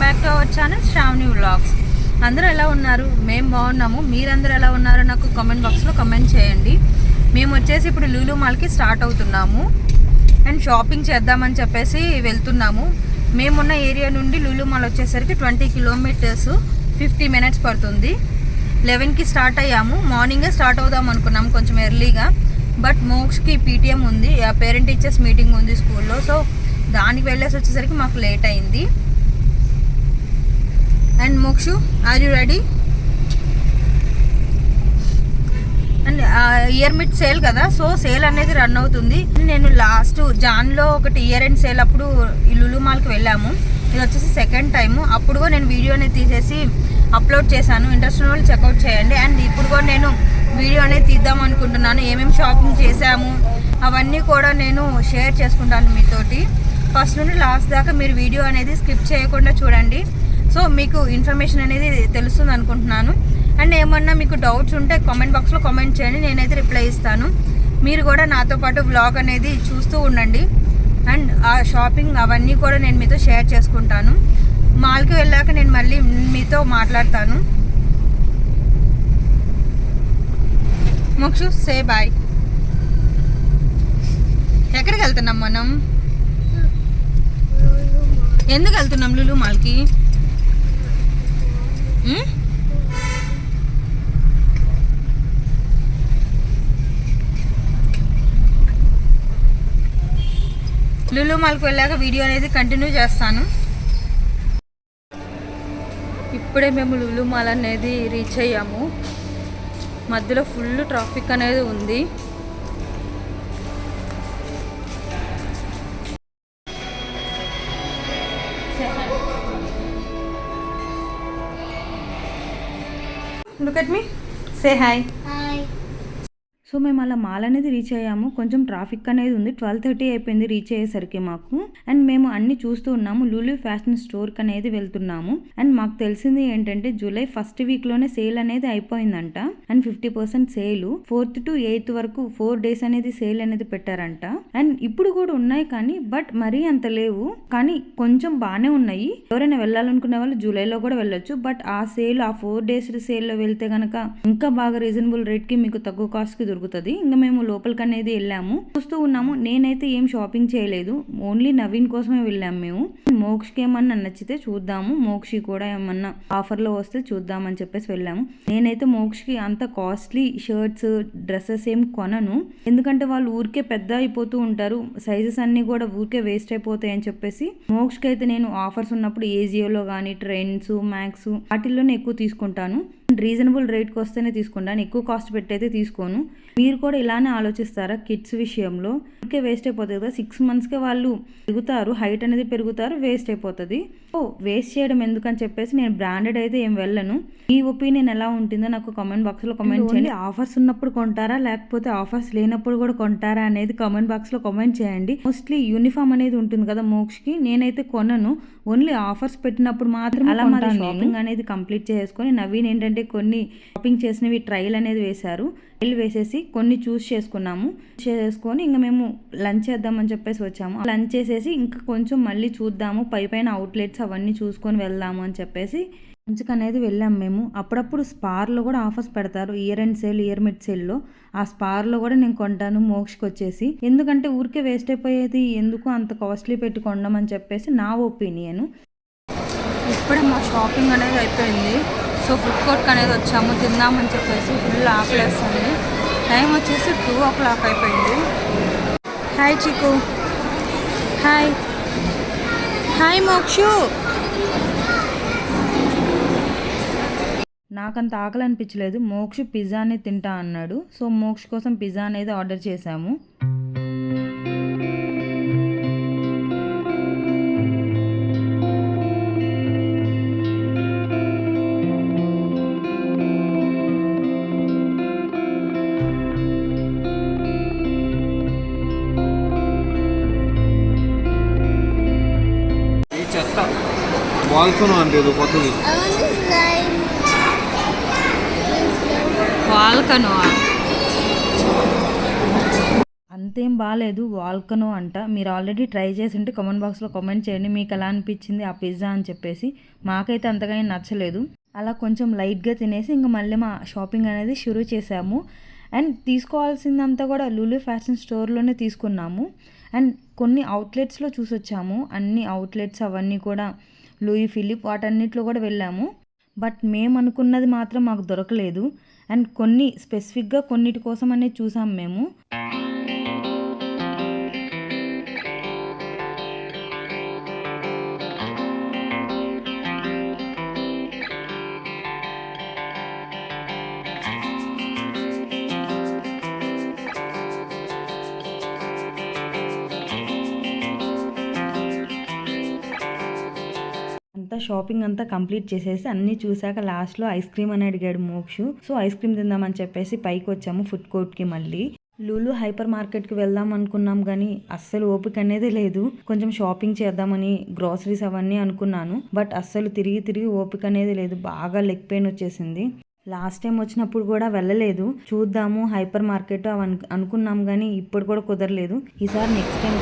Back to our channel Shravani vlogs. అందరూ ఎలా ఉన్నారు? మేము బాగున్నాము. మీరందరూ ఎలా ఉన్నారో నాకు కామెంట్ బాక్స్లో కామెంట్ చేయండి. మేము వచ్చేసి ఇప్పుడు లూలు మాల్కి స్టార్ట్ అవుతున్నాము అండ్ షాపింగ్ చేద్దామని చెప్పేసి వెళ్తున్నాము. మేమున్న ఏరియా నుండి లూలు మాల్ వచ్చేసరికి 20 కిలోమీటర్స్ 50 మినిట్స్ పడుతుంది. 11కి స్టార్ట్ అయ్యాము. మార్నింగే స్టార్ట్ అవుదాం అనుకున్నాము కొంచెం ఎర్లీగా. బట్ మోక్స్కి పీటీఎం ఉంది, పేరెంట్ టీచర్స్ మీటింగ్ ఉంది స్కూల్లో. సో దానికి వెళ్ళేసి వచ్చేసరికి మాకు లేట్ అయింది. And Mokshu, are you ready? And year mid sale కదా, సో సేల్ అనేది రన్ అవుతుంది. నేను లాస్ట్ జాన్లో ఒకటి ఇయర్ ఎండ్ సేల్ అప్పుడు లులు మాల్కి వెళ్ళాము. ఇది వచ్చేసి సెకండ్ టైము. అప్పుడు కూడా నేను వీడియో అనేది తీసేసి అప్లోడ్ చేశాను. ఇంట్రెస్ట్ ఉన్న వాళ్ళు చెక్అవుట్ చేయండి. అండ్ ఇప్పుడు కూడా నేను వీడియో అనేది తీద్దాం అనుకుంటున్నాను. ఏమేమి షాపింగ్ చేశాము అవన్నీ కూడా నేను షేర్ చేసుకుంటాను మీతోటి. ఫస్ట్ నుండి లాస్ట్ దాకా మీరు వీడియో అనేది స్కిప్ చేయకుండా చూడండి. సో మీకు ఇన్ఫర్మేషన్ అనేది తెలుస్తుంది అనుకుంటున్నాను. అండ్ ఏమన్నా మీకు డౌట్స్ ఉంటే కామెంట్ బాక్స్లో కామెంట్ చేయండి, నేనైతే రిప్లై ఇస్తాను. మీరు కూడా నాతో పాటు వ్లాగ్ అనేది చూస్తూ ఉండండి. అండ్ ఆ షాపింగ్ అవన్నీ కూడా నేను మీతో షేర్ చేసుకుంటాను. మాల్కి వెళ్ళాక నేను మళ్ళీ మీతో మాట్లాడతాను. Mokshu, say bye. ఎక్కడికి వెళ్తున్నాం మనం? ఎందుకు వెళ్తున్నాం లులు మాల్కి? లులు మాల్కి వెళ్ళాక వీడియో అనేది కంటిన్యూ చేస్తాను. ఇప్పుడే మేము లులు మాల్ అనేది రీచ్ అయ్యాము. మధ్యలో ఫుల్ ట్రాఫిక్ అనేది ఉంది. Look at me. Say hi. Hi. So మేము అలా మాల్ అనేది రీచ్ అయ్యాము. కొంచెం ట్రాఫిక్ అనేది ఉంది. 12:30 అయిపోయింది రీచ్ అయ్యేసరికి మాకు. అండ్ మేము అన్ని చూస్తూ ఉన్నాము. లూలు ఫ్యాషన్ స్టోర్కి అనేది వెళ్తున్నాము. అండ్ మాకు తెలిసింది ఏంటంటే జూలై ఫస్ట్ వీక్లోనే సేల్ అనేది అయిపోయిందంట. And 50% sale 4th to 8th వరకు 4 days అనేది సేల్ అనేది పెట్టారంట. అండ్ ఇప్పుడు కూడా ఉన్నాయి కానీ బట్ మరీ అంత లేవు, కానీ కొంచెం బాగానే ఉన్నాయి. ఎవరైనా వెళ్ళాలనుకునే వాళ్ళు జూలైలో కూడా వెళ్ళొచ్చు. బట్ ఆ సేల్, ఆ 4 days సేల్లో వెళ్తే కనుక ఇంకా బాగా రీజనబుల్ రేట్కి మీకు తక్కువ కాస్ట్కి దొరుకుతుంది. ఇంకా మేము లోపలికి అనేది వెళ్ళాము, చూస్తూ ఉన్నాము. నేనైతే ఏం షాపింగ్ చేయలేదు, ఓన్లీ నవీన్ కోసమే వెళ్ళాము మేము. మోక్షకి ఏమన్నా నచ్చితే చూద్దాము, మోక్షి కూడా ఏమన్నా ఆఫర్లో వస్తే చూద్దామని చెప్పేసి వెళ్ళాము. నేనైతే మోక్షకి అంత కాస్ట్లీ షర్ట్స్, డ్రెస్సెస్ ఏం కొనను, ఎందుకంటే వాళ్ళు ఊరికే పెద్ద అయిపోతూ ఉంటారు, సైజెస్ అన్ని కూడా ఊరికే వేస్ట్ అయిపోతాయి అని చెప్పేసి మోక్షకి అయితే నేను ఆఫర్స్ ఉన్నప్పుడు ఏజియోలో కానీ, ట్రెండ్స్, మ్యాక్స్ వాటిల్లోనే ఎక్కువ తీసుకుంటాను. రీజనబుల్ రేట్కి వస్తేనే తీసుకుంటాను, ఎక్కువ కాస్ట్ పెట్టయితే తీసుకోను. మీరు కూడా ఇలానే ఆలోచిస్తారా? కిడ్స్ విషయంలో ఊరికే వేస్ట్ అయిపోతుంది కదా, 6 monthsకే వాళ్ళు పెరుగుతారు, హైట్ అనేది పెరుగుతారు, వేస్ట్ అయిపోతుంది. సో వేస్ట్ చేయడం ఎందుకని చెప్పేసి నేను బ్రాండెడ్ అయితే ఏం వెళ్ళను. మీ ఒపీనియన్ ఎలా ఉంటుందో నాకు కామెంట్ బాక్స్లో కామెంట్ చేయండి. ఆఫర్స్ ఉన్నప్పుడు కొంటారా లేకపోతే ఆఫర్స్ లేనప్పుడు కూడా కొంటారా అనేది కామెంట్ బాక్స్లో కామెంట్ చేయండి. మోస్ట్లీ యూనిఫామ్ అనేది ఉంటుంది కదా మోక్షకి, నేనైతే కొనను, ఓన్లీ ఆఫర్స్ పెట్టినప్పుడు మాత్రం అలా మాత్రం షాపింగ్ అనేది కంప్లీట్ చేసుకొని. నవీన్ ఏంటంటే కొన్ని షాపింగ్ చేసినవి ట్రయల్ అనేది వేశారు, ట్రయల్ వేసేసి కొన్ని చూస్ చేసుకొని ఇంకా మేము లంచ్ చేద్దామని చెప్పేసి వచ్చాము. లంచ్ చేసేసి ఇంకా కొంచెం మళ్ళీ చూద్దాము, పైన అవుట్లెట్స్ అవన్నీ చూసుకొని వెళ్దాము అని చెప్పేసి లంచ్కి అనేది వెళ్ళాము మేము. అప్పుడప్పుడు స్పార్లో కూడా ఆఫర్స్ పెడతారు, year end sale, year mid సేల్లో. ఆ స్పార్లో కూడా నేను కొంటాను మోక్షకి వచ్చేసి, ఎందుకంటే ఊరికే వేస్ట్ అయిపోయేది ఎందుకు అంత కాస్ట్లీ పెట్టి కొండమని చెప్పేసి నా ఒపీనియన్. ఇప్పుడే మా షాపింగ్ అనేది అయిపోయింది. సో ఫుడ్ కోర్ట్కి అనేది వచ్చాము, తిందామని చెప్పేసి. ఫుల్ ఆకలేస్తుంది. టైం వచ్చేసి 2 o'clock అయిపోయింది. Hi Chiku. Hi hi Mokshu. నాకంత ఆకలి అనిపించలేదు, మోక్ష పిజ్జాని తింటా అన్నాడు. సో మోక్ష కోసం పిజ్జా అనేది ఆర్డర్ చేశాము. వాల్కనో అంటే కొత్తది వాల్కనో అంతేం బాగాలేదు, వాల్కనో అంట. మీరు ఆల్రెడీ ట్రై చేసి ఉంటే కామెంట్ బాక్స్లో కామెంట్ చేయండి మీకు ఎలా అనిపించింది ఆ పిజ్జా అని చెప్పేసి. మాకైతే అంతగా ఏం నచ్చలేదు. అలా కొంచెం లైట్గా తినేసి ఇంకా మళ్ళీ మా షాపింగ్ అనేది షురూ చేసాము. అండ్ తీసుకోవాల్సిందంతా కూడా లులు ఫ్యాషన్ స్టోర్లోనే తీసుకున్నాము. అండ్ కొన్ని అవుట్లెట్స్లో చూసొచ్చాము. అన్ని అవుట్లెట్స్ అవన్నీ కూడా లూయి ఫిలిప్ వాటన్నిటిలో కూడా వెళ్ళాము. బట్ మేము అనుకున్నది మాత్రం మాకు దొరకలేదు. అండ్ కొన్ని స్పెసిఫిక్గా కొన్నిటి కోసం అనేది చూసాము మేము. అంతా షాపింగ్ అంతా కంప్లీట్ చేసేసి అన్నీ చూసాక లాస్ట్లో ఐస్ క్రీమ్ అని అడిగాడు మోక్షు. సో ఐస్ క్రీమ్ తిందామని చెప్పేసి పైకి వచ్చాము ఫుడ్ కోర్ట్కి. మళ్ళీ లూలు హైపర్ మార్కెట్కి వెళ్దాం అనుకున్నాం కానీ అస్సలు ఓపిక అనేది లేదు. కొంచెం షాపింగ్ చేద్దామని గ్రాసరీస్ అవన్నీ అనుకున్నాను. బట్ అస్సలు తిరిగి ఓపిక అనేది లేదు. బాగా లెగ్ పెయిన్ వచ్చేసింది. లాస్ట్ టైం వచ్చినప్పుడు కూడా వెళ్ళలేదు. చూద్దాము హైపర్ మార్కెట్ అనుకున్నాం కానీ ఇప్పుడు కూడా కుదరలేదు. ఈసారి నెక్స్ట్ టైం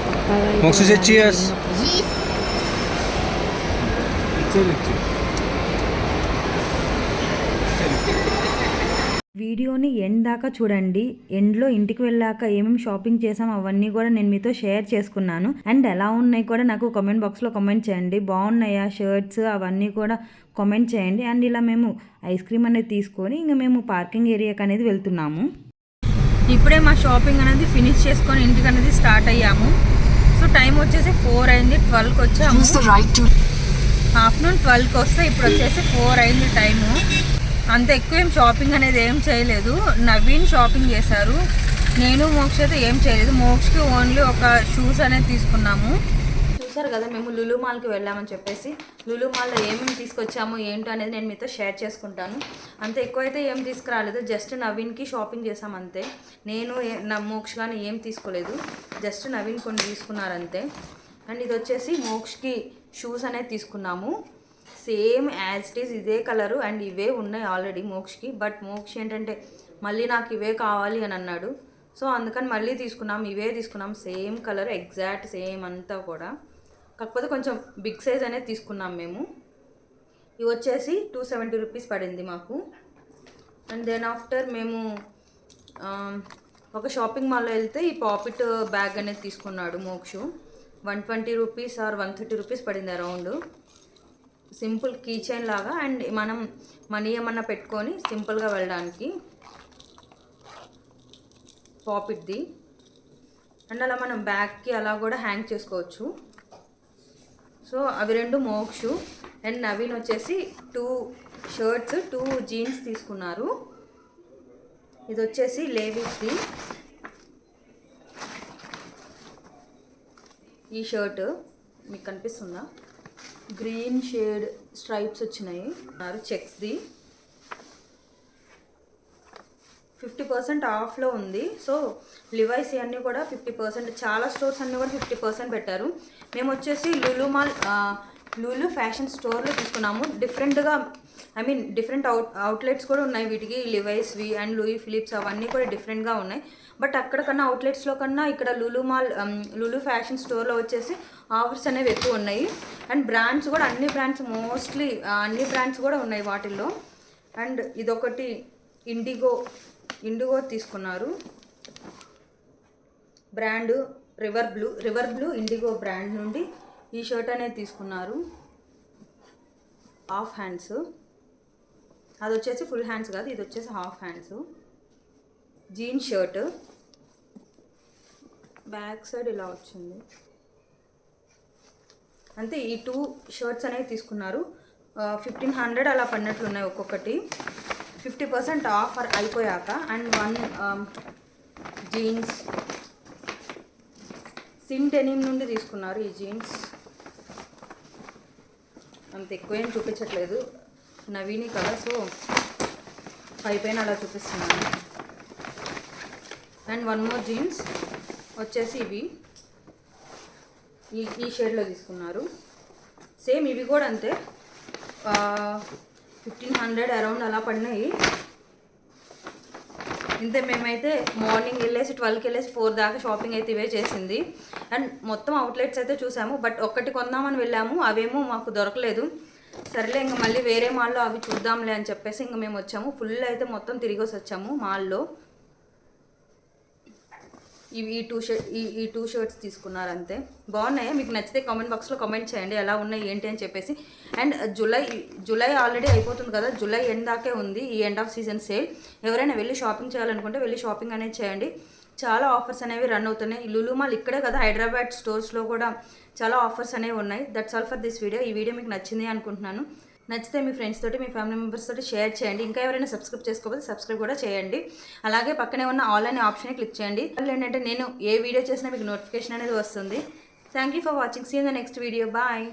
వీడియోని ఎండ్ దాకా చూడండి. ఎండ్లో ఇంటికి వెళ్ళాక ఏమేమి షాపింగ్ చేసాం అవన్నీ కూడా నేను మీతో షేర్ చేసుకున్నాను. అండ్ ఎలా ఉన్నాయి కూడా నాకు కామెంట్ బాక్స్లో కామెంట్ చేయండి. బాగున్నాయా షర్ట్స్ అవన్నీ కూడా కామెంట్ చేయండి. అండ్ ఇలా మేము ఐస్ క్రీమ్ అనేది తీసుకొని ఇంకా మేము పార్కింగ్ ఏరియాకి అనేది వెళ్తున్నాము. ఇప్పుడే మా షాపింగ్ అనేది ఫినిష్ చేసుకొని ఇంటికి అనేది స్టార్ట్ అయ్యాము. సో టైం వచ్చేసి 4 అయింది. 12కి వచ్చాము. ఆఫ్టర్నూన్ 12కి వస్తే ఇప్పుడు వచ్చేసి 4 అయింది టైము. అంత ఎక్కువ ఏం షాపింగ్ అనేది ఏం చేయలేదు. నవీన్ షాపింగ్ చేశారు. నేను మోక్ష అయితే ఏం చేయలేదు. మోక్షకి ఓన్లీ ఒక షూస్ అనేది తీసుకున్నాము. చూసారు కదా మేము లులు మాల్కి వెళ్ళామని చెప్పేసి. లులు మాల్లో ఏమేమి తీసుకొచ్చాము ఏంటో అనేది నేను మీతో షేర్ చేసుకుంటాను. అంత ఎక్కువ అయితే ఏం తీసుకురాలేదు. జస్ట్ నవీన్కి షాపింగ్ చేసాం అంతే. నేను నా మోక్ష కానీ ఏం తీసుకోలేదు. జస్ట్ నవీన్ కొన్ని తీసుకున్నారంతే. అండ్ ఇది వచ్చేసి మోక్షకి షూస్ అనేది తీసుకున్నాము. సేమ్ యాజ్ ఇట్ ఈస్ ఇదే కలరు అండ్ ఇవే ఉన్నాయి ఆల్రెడీ మోక్షకి. బట్ మోక్ష ఏంటంటే మళ్ళీ నాకు ఇవే కావాలి అని అన్నాడు. సో అందుకని మళ్ళీ తీసుకున్నాం. ఇవే తీసుకున్నాం. సేమ్ కలర్ ఎగ్జాక్ట్ సేమ్ అంతా కూడా. కాకపోతే కొంచెం బిగ్ సైజ్ అనేది తీసుకున్నాం మేము. ఇవి వచ్చేసి 270 రూపీస్ పడింది మాకు. అండ్ దెన్ ఆఫ్టర్ మేము ఒక షాపింగ్ మాల్లో వెళ్తే ఈ పాపిట్ బ్యాగ్ అనేది తీసుకున్నాడు మోక్షు. 120 రూపీస్ ఆర్ 130 రూపీస్ పడింది అరౌండ్. సింపుల్ కీ చైన్ లాగా. అండ్ మనం మనీ ఏమన్నా పెట్టుకొని సింపుల్గా వెళ్ళడానికి పాపిట్ది. అండ్ అలా మనం బ్యాగ్కి అలా కూడా హ్యాంగ్ చేసుకోవచ్చు. సో అవి రెండు మోక్షు. అండ్ నవీన్ వచ్చేసి 2 షర్ట్స్ 2 జీన్స్ తీసుకున్నారు. ఇది వచ్చేసి లేవీస్ది. ఈ షర్ట్ మీకు కనిపిస్తుందా? గ్రీన్ షేడ్ స్ట్రైప్స్ వచ్చినాయి. చెక్స్ది 50% ఆఫ్లో ఉంది. సో లివైస్ అన్నీ కూడా 50%. చాలా స్టోర్స్ అన్నీ కూడా 50% పెట్టారు. మేము వచ్చేసి లులు ఫ్యాషన్ స్టోర్లో తీసుకున్నాము. డిఫరెంట్గా డిఫరెంట్ అవుట్లెట్స్ కూడా ఉన్నాయి వీటికి. లివైస్వి అండ్ లూయి ఫిలిప్స్ అవన్నీ కూడా డిఫరెంట్గా ఉన్నాయి. బట్ అక్కడ కన్నా అవుట్లెట్స్లో కన్నా ఇక్కడ లులు ఫ్యాషన్ స్టోర్లో వచ్చేసి ఆఫర్స్ అనేవి ఎక్కువ ఉన్నాయి. అండ్ బ్రాండ్స్ కూడా అన్ని బ్రాండ్స్ మోస్ట్లీ అన్ని బ్రాండ్స్ కూడా ఉన్నాయి వాటిల్లో. అండ్ ఇదొకటి ఇండిగో తీసుకున్నారు. Brand River Blue Indigo brand నుండి ఈ షర్ట్ అనేది తీసుకున్నారు. Half hands. అది వచ్చేసి ఫుల్ హ్యాండ్స్ కాదు, ఇది వచ్చేసి half hands. Jean shirt back side ఇలా వచ్చింది. అంతే. ఈ 2 షర్ట్స్ అనేవి తీసుకున్నారు. 1500 అలా పడినట్లున్నాయి ఒక్కొక్కటి. 50% ఆఫర్ అయిపోయాక. అండ్ 1 జీన్స్ సిన్ డెనిమ్ నుండి తీసుకున్నారు. ఈ జీన్స్ అంత ఎక్కువ ఏం చూపించట్లేదు నవీని కదా, సో పైపైన అలా చూపిస్తున్నాను. అండ్ 1 మోర్ జీన్స్ వచ్చేసి ఇవి ఈ షేడ్లో తీసుకున్నారు. సేమ్ ఇవి కూడా అంతే. 1500 అరౌండ్ అలా పడినాయి. ఇంతే మేమైతే మార్నింగ్ వెళ్ళేసి 12కి వెళ్ళేసి 4 దాకా షాపింగ్ అయితే ఇవే చేసింది. అండ్ మొత్తం అవుట్లెట్స్ అయితే చూసాము. బట్ ఒక్కటి కొందామని వెళ్ళాము, అవేమో మాకు దొరకలేదు. సరేలే ఇంకా మళ్ళీ వేరే మాల్లో అవి చూద్దాంలే అని చెప్పేసి ఇంకా మేము వచ్చాము. ఫుల్ అయితే మొత్తం తిరిగేసి వచ్చాము మాల్లో. ఇవి ఈ టూ షర్ట్స్ తీసుకున్నారు అంతే. బాగున్నాయి. మీకు నచ్చితే కామెంట్ బాక్స్లో కామెంట్ చేయండి ఎలా ఉన్నాయి ఏంటి అని చెప్పేసి. అండ్ జూలై ఆల్రెడీ అయిపోతుంది కదా, జూలై ఎండ్ దాకే ఉంది ఈ ఎండ్ ఆఫ్ సీజన్ సేల్. ఎవరైనా వెళ్ళి షాపింగ్ చేయాలనుకుంటే వెళ్ళి షాపింగ్ అనేది చేయండి. చాలా ఆఫర్స్ అనేవి రన్ అవుతున్నాయి. లులు మాల్ ఇక్కడే కదా, హైదరాబాద్ స్టోర్స్లో కూడా చాలా ఆఫర్స్ అనేవి ఉన్నాయి. That's all for this video. ఈ వీడియో మీకు నచ్చింది అనుకుంటున్నాను. నచ్చితే మీ ఫ్రెండ్స్ తోటి, మీ ఫ్యామిలీ మెంబర్స్ తోటి షేర్ చేయండి. ఇంకా ఎవరైనా సబ్స్క్రైబ్ చేసుకోకపోతే సబ్స్క్రైబ్ కూడా చేయండి. అలాగే పక్కనే ఉన్న ఆల్ అనే ఆప్షన్ క్లిక్ చేయండి. వాళ్ళు ఏంటంటే నేను ఏ వీడియో చేసినా మీకు నోటిఫికేషన్ అనేది వస్తుంది. Thank you for watching. See in the next video. Bye.